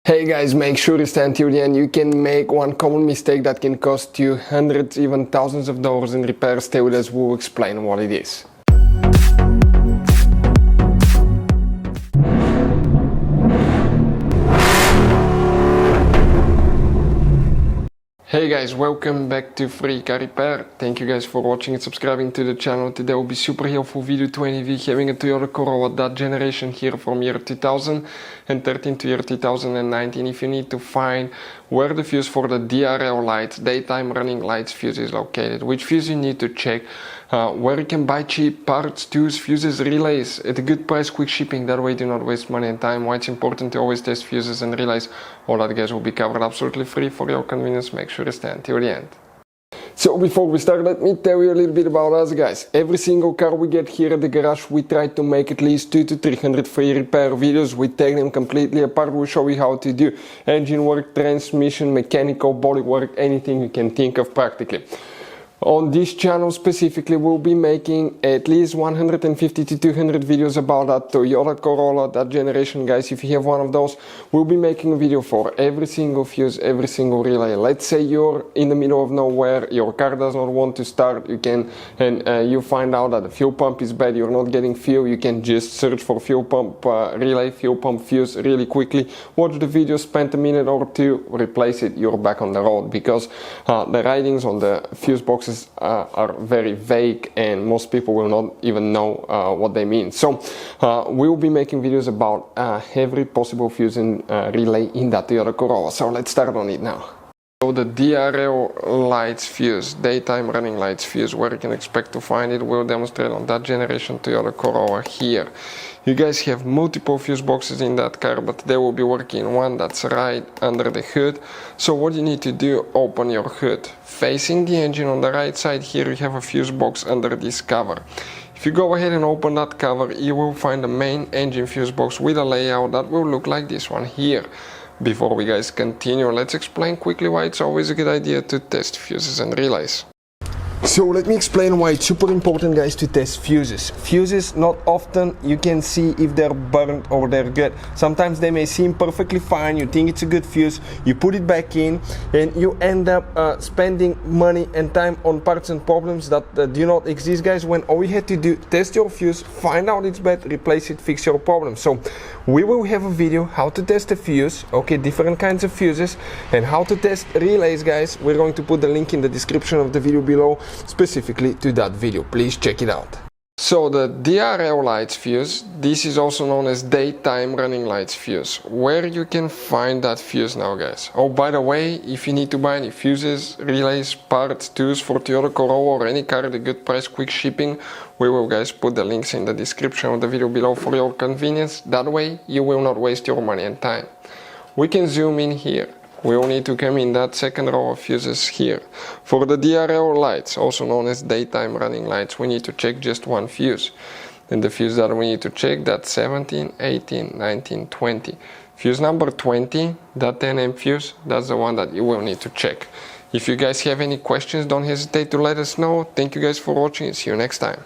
Hey guys, make sure to stay until the end. You can make one common mistake that can cost you hundreds, even thousands of dollars in repairs. Stay with us, we'll explain what it is. Hey guys, welcome back to Free Car Repair. Thank you guys for watching and subscribing to the channel. Today will be super helpful video to any of you having a Toyota Corolla that generation here from year 2013 to year 2019. If you need to find where the fuse for the DRL lights, daytime running lights fuse is located, which fuse you need to check, where you can buy cheap parts, tools, fuses, relays at a good price, quick shipping, that way do not waste money and time, why it's important to always test fuses and relays. All that guys will be covered absolutely free for your convenience. Make sure to stay until the end. So before we start, let me tell you a little bit about us guys. Every single car we get here at the garage, we try to make at least 200 to 300 free repair videos. We take them completely apart. We'll show you how to do engine work, transmission, mechanical, body work, anything you can think of practically. On this channel specifically, we'll be making at least 150 to 200 videos about that Toyota Corolla, that generation guys. If you have one of those, we'll be making a video for every single fuse, every single relay. Let's say you're in the middle of nowhere, your car does not want to start, you can, and you find out that the fuel pump is bad, you're not getting fuel, you can just search for fuel pump relay, fuel pump fuse really quickly, watch the video, spend a minute or two, replace it, you're back on the road, because the writings on the fuse boxes are very vague and most people will not even know what they mean. So we'll be making videos about every possible fuse and relay in that Toyota Corolla. So let's start on it now. So the DRL lights fuse, daytime running lights fuse, where you can expect to find it, we'll demonstrate on that generation Toyota Corolla here. You guys have multiple fuse boxes in that car, but they will be working one that's right under the hood. So what you need to do, open your hood. Facing the engine on the right side here, you have a fuse box under this cover. If you go ahead and open that cover, you will find the main engine fuse box with a layout that will look like this one here. Before we guys continue, let's explain quickly why it's always a good idea to test fuses and relays. So let me explain why it's super important guys to test fuses. Fuses, not often you can see if they're burnt or they're good. Sometimes they may seem perfectly fine, you think it's a good fuse, you put it back in and you end up spending money and time on parts and problems that do not exist guys, when all you had to do, test your fuse, find out it's bad, replace it, fix your problem. So we will have a video how to test a fuse, okay, different kinds of fuses, and how to test relays guys. We're going to put the link in the description of the video below specifically to that video. Please check it out. So the DRL lights fuse, this is also known as daytime running lights fuse. Where you can find that fuse now guys? Oh, by the way, if you need to buy any fuses, relays, parts, tools for Toyota Corolla or any car at a good price, quick shipping, we will guys put the links in the description of the video below for your convenience. That way you will not waste your money and time. We can zoom in here. We will need to come in that second row of fuses here. For the DRL lights, also known as daytime running lights, we need to check just one fuse. And the fuse that we need to check, that's 17, 18, 19, 20. Fuse number 20, that 10 fuse, that's the one that you will need to check. If you guys have any questions, don't hesitate to let us know. Thank you guys for watching and see you next time.